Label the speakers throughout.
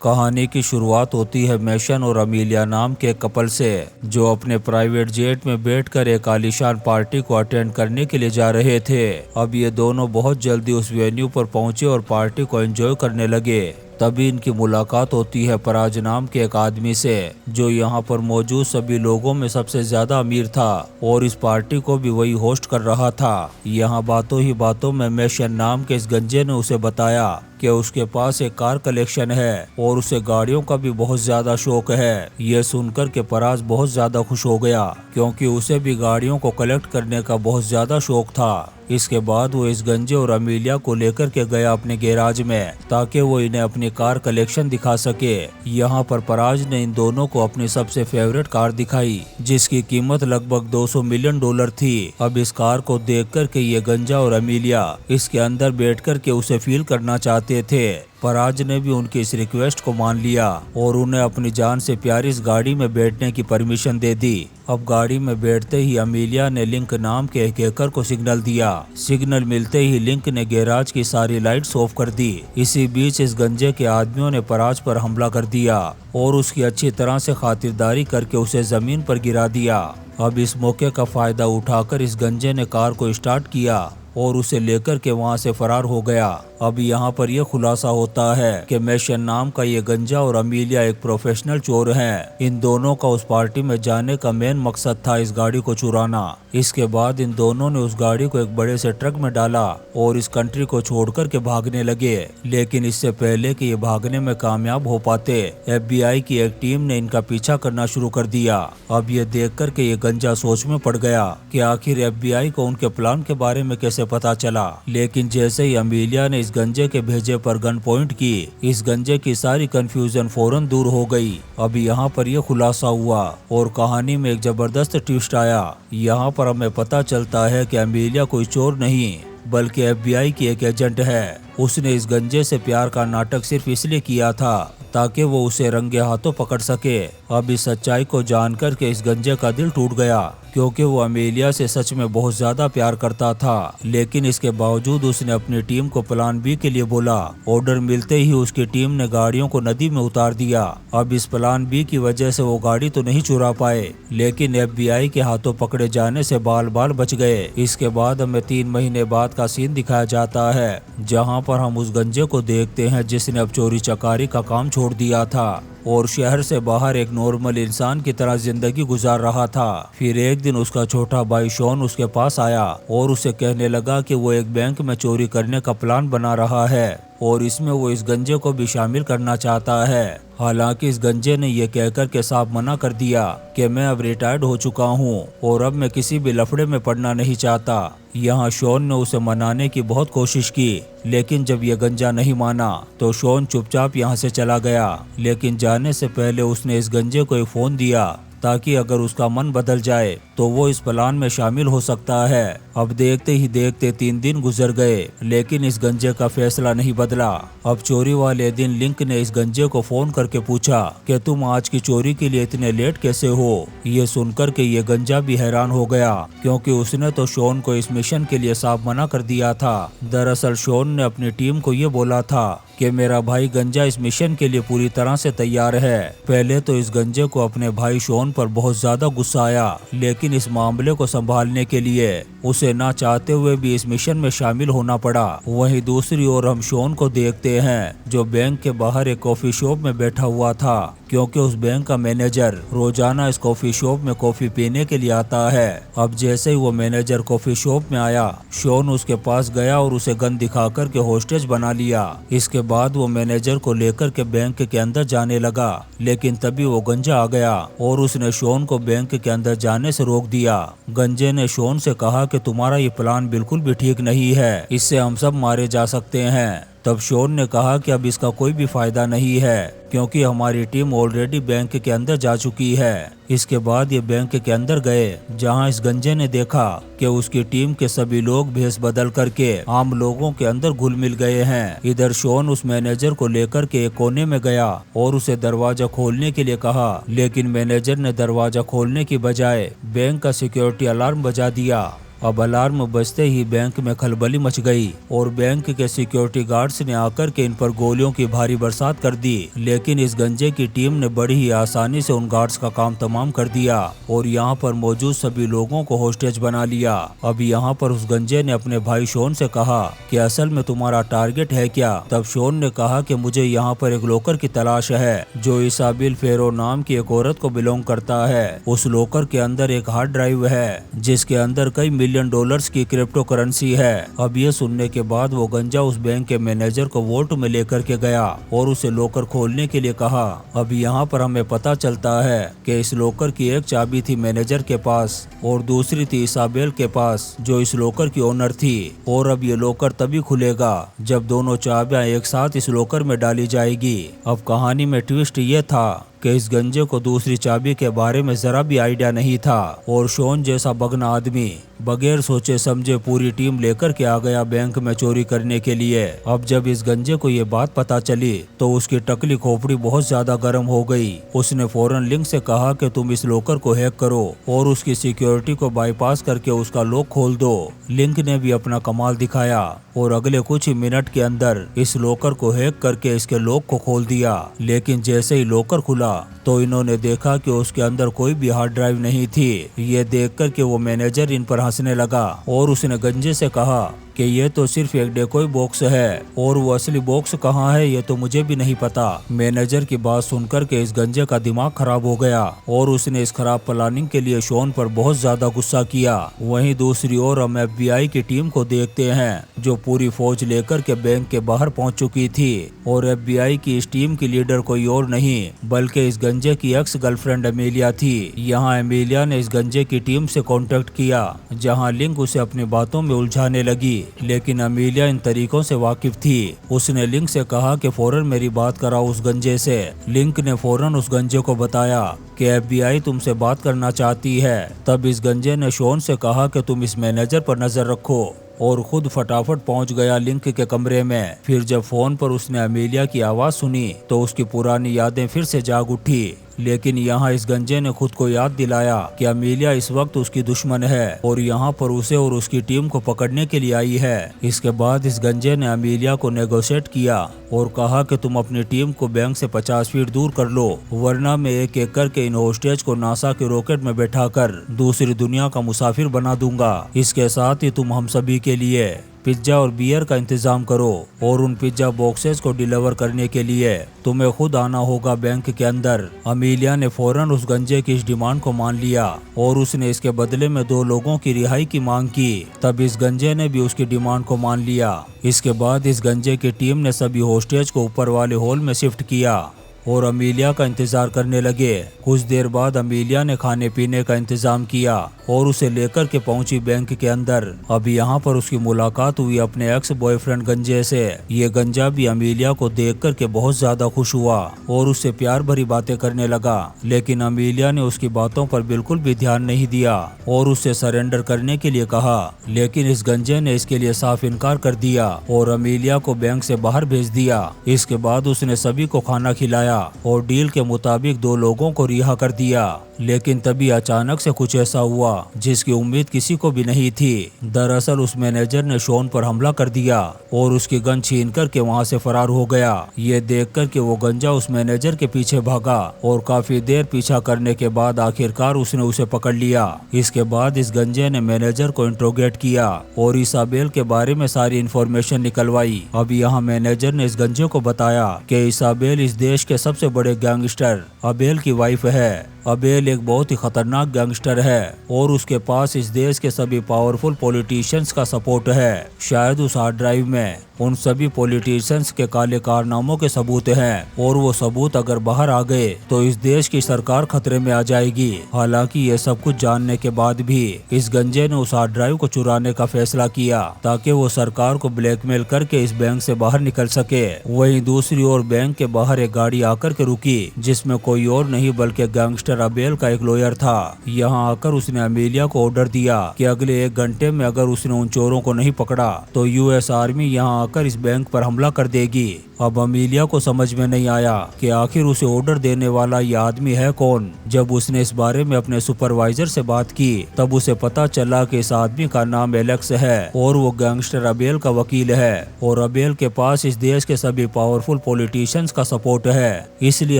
Speaker 1: कहानी की शुरुआत होती है मैशन और अमीलिया नाम के कपल से, जो अपने प्राइवेट जेट में बैठकर एक आलीशान पार्टी को अटेंड करने के लिए जा रहे थे। अब ये दोनों बहुत जल्दी उस वेन्यू पर पहुंचे और पार्टी को एंजॉय करने लगे। तभी इनकी मुलाकात होती है पराज नाम के एक आदमी से, जो यहाँ पर मौजूद सभी लोगों में सबसे ज्यादा अमीर था और इस पार्टी को भी वही होस्ट कर रहा था। यहाँ बातों ही बातों में मैशन नाम के इस गंजे ने उसे बताया कि उसके पास एक कार कलेक्शन है और उसे गाड़ियों का भी बहुत ज्यादा शौक है। ये सुनकर के पराज बहुत ज्यादा खुश हो गया, क्योंकि उसे भी गाड़ियों को कलेक्ट करने का बहुत ज्यादा शौक था। इसके बाद वो इस गंजे और अमीलिया को लेकर के गया अपने गैराज में, ताकि वो इन्हें अपनी कार कलेक्शन दिखा सके। यहाँ पर पराज ने इन दोनों को अपनी सबसे फेवरेट कार दिखाई, जिसकी कीमत लगभग $200 मिलियन थी। अब इस कार को देख कर के ये गंजा और अमीलिया इसके अंदर बैठ कर के उसे फील करना चाहते थे। पराज ने भी उनकी इस रिक्वेस्ट को मान लिया और उन्हें अपनी जान से प्यारी इस गाड़ी में बैठने की परमिशन दे दी। अब गाड़ी में बैठते ही अमीलिया ने लिंक नाम के एक हैकर को सिग्नल दिया। सिग्नल मिलते ही लिंक ने गैराज की सारी लाइट्स ऑफ कर दी। इसी बीच इस गंजे के आदमियों ने पराज पर हमला कर दिया और उसकी अच्छी तरह से खातिरदारी करके उसे जमीन पर गिरा दिया। अब इस मौके का फायदा उठाकर इस गंजे ने कार को स्टार्ट किया और उसे लेकर के वहां से फरार हो गया। अब यहाँ पर यह खुलासा होता है कि मैशन नाम का ये गंजा और अमीलिया एक प्रोफेशनल चोर हैं। इन दोनों का उस पार्टी में जाने का मेन मकसद था इस गाड़ी को चुराना। इसके बाद इन दोनों ने उस गाड़ी को एक बड़े से ट्रक में डाला और इस कंट्री को छोड़कर के भागने लगे। लेकिन इससे पहले कि ये भागने में कामयाब हो पाते, FBI की एक टीम ने इनका पीछा करना शुरू कर दिया। अब ये देख कर के ये गंजा सोच में पड़ गया कि आखिर FBI को उनके प्लान के बारे में कैसे पता चला। लेकिन जैसे ही अमीलिया ने इस गंजे के भेजे पर गन पॉइंट की, इस गंजे की सारी कंफ्यूजन फौरन दूर हो गई। अब यहाँ पर यह खुलासा हुआ और कहानी में एक जबरदस्त ट्विस्ट आया। यहाँ पर हमें पता चलता है कि अमीलिया कोई चोर नहीं, बल्कि FBI की एक एजेंट है। उसने इस गंजे से प्यार का नाटक सिर्फ इसलिए किया था ताकि वो उसे रंगे हाथों पकड़ सके। अब इस सच्चाई को जानकर के इस गंजे का दिल टूट गया, क्योंकि वो अमीलिया से सच में बहुत ज्यादा प्यार करता था। लेकिन इसके बावजूद उसने अपनी टीम को प्लान बी के लिए बोला। ऑर्डर मिलते ही उसकी टीम ने गाड़ियों को नदी में उतार दिया। अब इस प्लान बी की वजह से वो गाड़ी तो नहीं चुरा पाए, लेकिन FBI के हाथों पकड़े जाने से बाल बाल बच गए। इसके बाद हमें 3 महीने बाद का सीन दिखाया जाता है, जहाँ पर हम उस गंजे को देखते हैं जिसने अब चोरी चकारी का काम छोड़ दिया था और शहर से बाहर एक नॉर्मल इंसान की तरह जिंदगी गुजार रहा था। फिर एक दिन उसका छोटा भाई शॉन उसके पास आया और उसे कहने लगा कि वो एक बैंक में चोरी करने का प्लान बना रहा है और इसमें वो इस गंजे को भी शामिल करना चाहता है। हालांकि इस गंजे ने ये कहकर के साफ मना कर दिया कि मैं अब रिटायर्ड हो चुका हूँ और अब मैं किसी भी लफड़े में पड़ना नहीं चाहता। यहाँ शॉन ने उसे मनाने की बहुत कोशिश की, लेकिन जब ये गंजा नहीं माना तो शॉन चुपचाप यहाँ से चला गया। लेकिन जाने से पहले उसने इस गंजे को एक फोन दिया, ताकि अगर उसका मन बदल जाए तो वो इस प्लान में शामिल हो सकता है। अब देखते ही देखते 3 दिन गुजर गए, लेकिन इस गंजे का फैसला नहीं बदला। अब चोरी वाले दिन लिंक ने इस गंजे को फोन करके पूछा कि तुम आज की चोरी के लिए इतने लेट कैसे हो। ये सुनकर के ये गंजा भी हैरान हो गया, क्योंकि उसने तो शॉन को इस मिशन के लिए साफ मना कर दिया था। दरअसल शॉन ने अपनी टीम को ये बोला था कि मेरा भाई गंजा इस मिशन के लिए पूरी तरह से तैयार है। पहले तो इस गंजे को अपने भाई शॉन पर बहुत ज्यादा गुस्सा आया, लेकिन इस मामले को संभालने के लिए उसे ना चाहते हुए भी इस मिशन में शामिल होना पड़ा। वहीं दूसरी ओर हम शॉन को देखते हैं, जो बैंक के बाहर एक कॉफी शॉप में बैठा हुआ था, क्योंकि उस बैंक का मैनेजर रोजाना इस कॉफी शॉप में कॉफी पीने के लिए आता है। अब जैसे ही वो मैनेजर कॉफी शॉप में आया, शॉन उसके पास गया और उसे गन दिखाकर के होस्टेज बना लिया। इसके बाद वो मैनेजर को लेकर के बैंक के अंदर जाने लगा, लेकिन तभी वो गंजा आ गया और उसने शॉन को बैंक के अंदर जाने से रोक दिया। गंजे ने शॉन से कहा कि तुम्हारा ये प्लान बिल्कुल भी ठीक नहीं है, इससे हम सब मारे जा सकते हैं। तब शॉन ने कहा कि अब इसका कोई भी फायदा नहीं है, क्योंकि हमारी टीम ऑलरेडी बैंक के अंदर जा चुकी है। इसके बाद ये बैंक के अंदर गए, जहां इस गंजे ने देखा कि उसकी टीम के सभी लोग भेष बदल करके आम लोगों के अंदर घुल मिल गए हैं। इधर शॉन उस मैनेजर को लेकर के एक कोने में गया और उसे दरवाजा खोलने के लिए कहा, लेकिन मैनेजर ने दरवाजा खोलने की बजाय बैंक का सिक्योरिटी अलार्म बजा दिया। अब अलार्म बजते ही बैंक में खलबली मच गई और बैंक के सिक्योरिटी गार्ड्स ने आकर के इन पर गोलियों की भारी बरसात कर दी। लेकिन इस गंजे की टीम ने बड़ी ही आसानी से उन गार्ड्स का काम तमाम कर दिया और यहाँ पर मौजूद सभी लोगों को होस्टेज बना लिया। अब यहाँ पर उस गंजे ने अपने भाई शोन से कहा कि असल में तुम्हारा टारगेट है क्या। तब शोन ने कहा कि मुझे यहाँ पर एक लोकर की तलाश है जो इसाबिल फेरो नाम की एक औरत को बिलोंग करता है। उस लोकर के अंदर एक हार्ड ड्राइव है जिसके अंदर कई $1 मिलियन की क्रिप्टो करेंसी है। अब ये सुनने के बाद वो गंजा उस बैंक के मैनेजर को वोट में लेकर के गया और उसे लोकर खोलने के लिए कहा। अब यहाँ पर हमें पता चलता है कि इस लोकर की एक चाबी थी मैनेजर के पास और दूसरी थी इसाबेल के पास जो इस लोकर की ओनर थी। और अब ये लोकर तभी खुलेगा जब दोनों चाबियां एक साथ इस लोकर में डाली जाएगी। अब कहानी में ट्विस्ट ये था कि इस गंजे को दूसरी चाबी के बारे में जरा भी आइडिया नहीं था और शोन जैसा बगना आदमी बगैर सोचे समझे पूरी टीम लेकर के आ गया बैंक में चोरी करने के लिए। अब जब इस गंजे को ये बात पता चली तो उसकी टकली खोपड़ी बहुत ज्यादा गर्म हो गई। उसने फौरन लिंक से कहा कि तुम इस लोकर को हैक करो और उसकी सिक्योरिटी को बाईपास करके उसका लॉक खोल दो। लिंक ने भी अपना कमाल दिखाया और अगले कुछ ही मिनट के अंदर इस लोकर को हैक करके इसके लॉक को खोल दिया। लेकिन जैसे ही लोकर खुला तो इन्होंने देखा कि उसके अंदर कोई भी हार्ड ड्राइव नहीं थी। ये देखकर के वो मैनेजर इन पर हंसने लगा और उसने गंजे से कहा कि ये तो सिर्फ एक डेकोई बॉक्स है और वो असली बॉक्स कहाँ है ये तो मुझे भी नहीं पता। मैनेजर की बात सुनकर के इस गंजे का दिमाग खराब हो गया और उसने इस खराब प्लानिंग के लिए शोन पर बहुत ज्यादा गुस्सा किया। वहीं दूसरी ओर हम FBI की टीम को देखते हैं जो पूरी फौज लेकर के बैंक के बाहर पहुंच चुकी थी और FBI की इस टीम की लीडर कोई और नहीं बल्कि इस गंजे की एक्स गर्लफ्रेंड अमेलिया थी। यहाँ अमेलिया ने इस गंजे की टीम से कॉन्टेक्ट किया जहाँ लिंक उसे अपनी बातों में उलझाने लगी। लेकिन अमेलिया इन तरीकों से वाकिफ थी। उसने लिंक से कहा कि फौरन मेरी बात कराओ उस गंजे से। लिंक ने फौरन उस गंजे को बताया कि FBI तुमसे बात करना चाहती है। तब इस गंजे ने शोन से कहा कि तुम इस मैनेजर पर नजर रखो और खुद फटाफट पहुंच गया लिंक के कमरे में। फिर जब फोन पर उसने अमेलिया की आवाज सुनी तो उसकी पुरानी यादें फिर से जाग उठी। लेकिन यहाँ इस गंजे ने खुद को याद दिलाया कि अमेलिया इस वक्त उसकी दुश्मन है और यहाँ पर उसे और उसकी टीम को पकड़ने के लिए आई है। इसके बाद इस गंजे ने अमेलिया को नेगोशिएट किया और कहा कि तुम अपनी टीम को बैंक से 50 फीट दूर कर लो वरना मैं एक एक करके इन होस्टेज को नासा के रॉकेट में बैठाकर दूसरी दुनिया का मुसाफिर बना दूंगा। इसके साथ ही तुम हम सभी के लिए पिज्जा और बियर का इंतजाम करो और उन पिज्जा बॉक्सेस को डिलीवर करने के लिए तुम्हें खुद आना होगा बैंक के अंदर। अमेलिया ने फौरन उस गंजे की इस डिमांड को मान लिया और उसने इसके बदले में 2 लोगों की रिहाई की मांग की। तब इस गंजे ने भी उसकी डिमांड को मान लिया। इसके बाद इस गंजे की टीम ने सभी होस्टेज को ऊपर वाले हॉल में शिफ्ट किया और अमेलिया का इंतजार करने लगे। कुछ देर बाद अमेलिया ने खाने पीने का इंतजाम किया और उसे लेकर के पहुंची बैंक के अंदर। अब यहाँ पर उसकी मुलाकात हुई अपने एक्स बॉयफ्रेंड गंजे से। ये गंजा भी अमेलिया को देख कर के बहुत ज्यादा खुश हुआ और उससे प्यार भरी बातें करने लगा। लेकिन अमेलिया ने उसकी बातों पर बिल्कुल भी ध्यान नहीं दिया और उससे सरेंडर करने के लिए कहा। लेकिन इस गंजे ने इसके लिए साफ इनकार कर दिया और अमेलिया को बैंक से बाहर भेज दिया। इसके बाद उसने सभी को खाना खिलाया और डील के मुताबिक 2 लोगों को रिहा कर दिया। लेकिन तभी अचानक से कुछ ऐसा हुआ जिसकी उम्मीद किसी को भी नहीं थी। दरअसल उस मैनेजर ने शोन पर हमला कर दिया और उसकी गन छीन करके वहां से फरार हो गया। ये देख कर के वो गंजा उस मैनेजर के पीछे भागा और काफी देर पीछा करने के बाद आखिरकार उसने उसे पकड़ लिया। इसके बाद इस गंजे ने मैनेजर को इंट्रोगेट किया और इसाबेल के बारे में सारी इंफॉर्मेशन निकलवाई। अब यहाँ मैनेजर ने इस गंजे को बताया कि इसाबेल इस देश के सबसे बड़े गैंगस्टर अबेल की वाइफ है। अबेल एक बहुत ही खतरनाक गैंगस्टर है और उसके पास इस देश के सभी पावरफुल पॉलिटिशियंस का सपोर्ट है। शायद उस हार्ड ड्राइव में उन सभी पॉलिटिशियंस के काले कारनामों के सबूत हैं और वो सबूत अगर बाहर आ गए तो इस देश की सरकार खतरे में आ जाएगी। हालांकि ये सब कुछ जानने के बाद भी इस गंजे ने उस हार्ड ड्राइव को चुराने का फैसला किया ताकि वो सरकार को ब्लैकमेल करके इस बैंक से बाहर निकल सके। वहीं दूसरी ओर बैंक के बाहर एक गाड़ी आकर के रुकी जिसमें कोई और नहीं बल्कि गैंगस्टर अबेल का एक लॉयर था। यहाँ आकर उसने अमेलिया को ऑर्डर दिया कि अगले 1 घंटे में अगर उसने उन चोरों को नहीं पकड़ा तो यूएस आर्मी यहाँ आकर इस बैंक पर हमला कर देगी। अब अमेलिया को समझ में नहीं आया कि आखिर उसे ऑर्डर देने वाला ये आदमी है कौन। जब उसने इस बारे में अपने सुपरवाइजर से बात की तब उसे पता चला कि इस आदमी का नाम एलेक्स है और वो गैंगस्टर अबेल का वकील है और अबेल के पास इस देश के सभी पावरफुल पॉलिटिशियंस का सपोर्ट है, इसलिए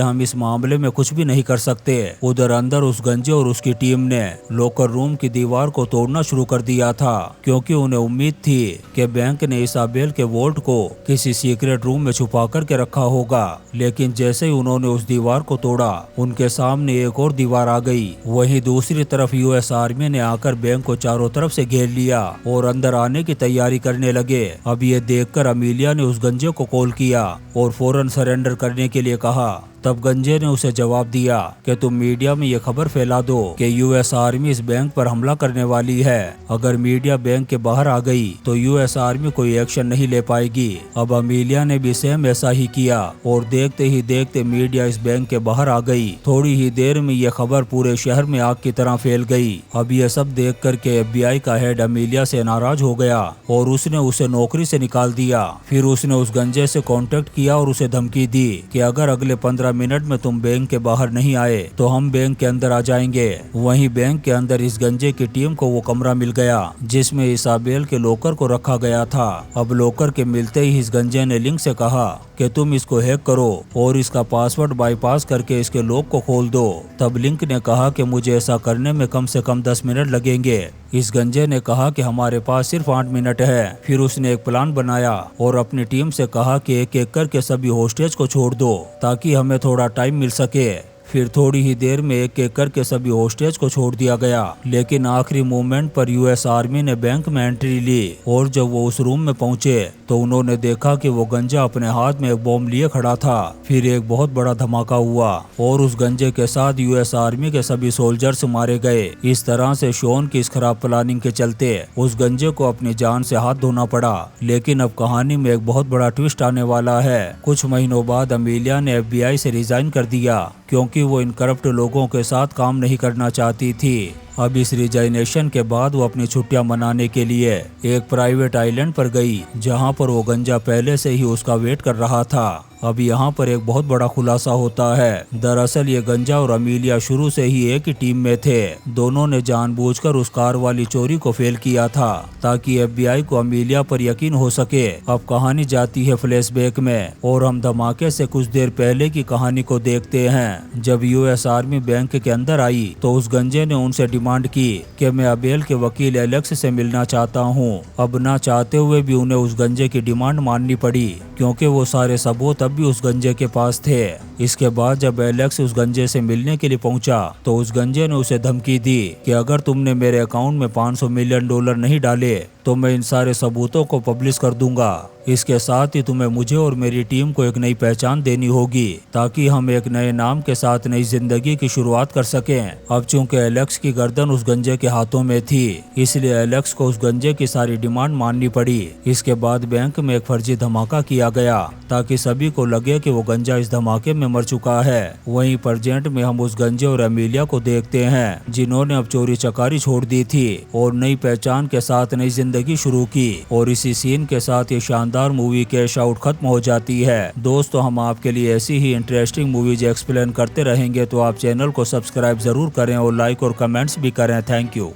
Speaker 1: हम इस मामले में कुछ भी नहीं कर सकते। उधर अंदर उस गंजे और उसकी टीम ने लॉकर रूम की दीवार को तोड़ना शुरू कर दिया था क्योंकि उन्हें उम्मीद थी कि बैंक ने इस अबेल के वॉल्ट को किसी सीक्रेट रूम में छुपा करके रखा होगा। लेकिन जैसे ही उन्होंने उस दीवार को तोड़ा उनके सामने एक और दीवार आ गई। वहीं दूसरी तरफ यूएस आर्मी ने आकर बैंक को चारों तरफ से घेर लिया और अंदर आने की तैयारी करने लगे। अब ये देखकर अमेलिया ने उस गंजे को कॉल किया और फौरन सरेंडर करने के लिए कहा। तब गंजे ने उसे जवाब दिया कि तुम मीडिया में ये खबर फैला दो कि यूएस आर्मी इस बैंक पर हमला करने वाली है। अगर मीडिया बैंक के बाहर आ गई तो यूएस आर्मी कोई एक्शन नहीं ले पाएगी। अब अमेलिया ने भी सेम ऐसा ही किया और देखते ही देखते मीडिया इस बैंक के बाहर आ गई। थोड़ी ही देर में ये खबर पूरे शहर में आग की तरह फैल गई। अब ये सब देख कर के FBI का हेड अमेलिया से नाराज हो गया और उसने उसे नौकरी से निकाल दिया। फिर उसने उस गंजे से कांटेक्ट किया और उसे धमकी दी कि अगर अगले 15 मिनट में तुम बैंक के बाहर नहीं आए तो हम बैंक के अंदर आ जाएंगे। वहीं बैंक के अंदर इस गंजे की टीम को वो कमरा मिल गया जिसमें इस अबेल के लॉकर को रखा गया था। अब लॉकर के मिलते ही इस गंजे ने लिंक से कहा कि तुम इसको हैक करो और इसका पासवर्ड बाईपास करके इसके लॉक को खोल दो। तब लिंक ने कहा कि मुझे ऐसा करने में कम से कम 10 मिनट लगेंगे। इस गंजे ने कहा कि हमारे पास सिर्फ 8 मिनट है। फिर उसने एक प्लान बनाया और अपनी टीम से कहा कि एक एक करके सभी होस्टेज को छोड़ दो ताकि हमें थोड़ा टाइम मिल सके। फिर थोड़ी ही देर में एक एक करके सभी होस्टेज को छोड़ दिया गया। लेकिन आखिरी मोमेंट पर यूएस आर्मी ने बैंक में एंट्री ली और जब वो उस रूम में पहुंचे तो उन्होंने देखा कि वो गंजा अपने हाथ में एक बॉम्ब लिए खड़ा था। फिर एक बहुत बड़ा धमाका हुआ और उस गंजे के साथ यूएस आर्मी के सभी सोल्जर्स मारे गए। इस तरह से शॉन की इस खराब प्लानिंग के चलते उस गंजे को अपनी जान से हाथ धोना पड़ा। लेकिन अब कहानी में एक बहुत बड़ा ट्विस्ट आने वाला है। कुछ महीनों बाद अमेलिया ने FBI से रिजाइन कर दिया क्योंकि वो इन करप्ट लोगों के साथ काम नहीं करना चाहती थी। अब इस रिजाइनेशन के बाद वो अपनी छुट्टियां मनाने के लिए एक प्राइवेट आइलैंड पर गई जहां पर वो गंजा पहले से ही उसका वेट कर रहा था। अब यहाँ पर एक बहुत बड़ा खुलासा होता है। दरअसल ये गंजा और अमेलिया शुरू से ही एक ही टीम में थे। दोनों ने जानबूझकर उस कार वाली चोरी को फेल किया था ताकि FBI को अमेलिया पर यकीन हो सके। अब कहानी जाती है फ्लैशबैक में और हम धमाके से कुछ देर पहले की कहानी को देखते हैं। जब यूएस आर्मी बैंक के अंदर आई तो उस गंजे ने उनसे डिमांड की कि मैं अबेल के वकील एलेक्स से मिलना चाहता हूँ। अब ना चाहते हुए भी उन्हें उस गंजे की डिमांड माननी पड़ी क्योंकि वो सारे सबूत भी उस गंजे के पास थे। इसके बाद जब एलेक्स उस गंजे से मिलने के लिए पहुंचा तो उस गंजे ने उसे धमकी दी कि अगर तुमने मेरे अकाउंट में $500 मिलियन नहीं डाले तो मैं इन सारे सबूतों को पब्लिश कर दूंगा। इसके साथ ही तुम्हें मुझे और मेरी टीम को एक नई पहचान देनी होगी ताकि हम एक नए नाम के साथ नई जिंदगी की शुरुआत कर सकें। अब चूंकि एलेक्स की गर्दन उस गंजे के हाथों में थी इसलिए एलेक्स को उस गंजे की सारी डिमांड माननी पड़ी। इसके बाद बैंक में एक फर्जी धमाका किया गया ताकि सभी को लगे कि वो गंजा इस धमाके में मर चुका है। वहीं प्रेजेंट में हम उस गंजे और अमेलिया को देखते हैं जिन्होंने अब चोरी चकारी छोड़ दी थी और नई पहचान के साथ नई जिंदगी शुरू की। और इसी सीन के साथ ये शानदार मूवी कैश आउट खत्म हो जाती है। दोस्तों हम आपके लिए ऐसी ही इंटरेस्टिंग मूवीज एक्सप्लेन करते रहेंगे तो आप चैनल को सब्सक्राइब जरूर करें और लाइक और कमेंट्स भी करें। Thank you.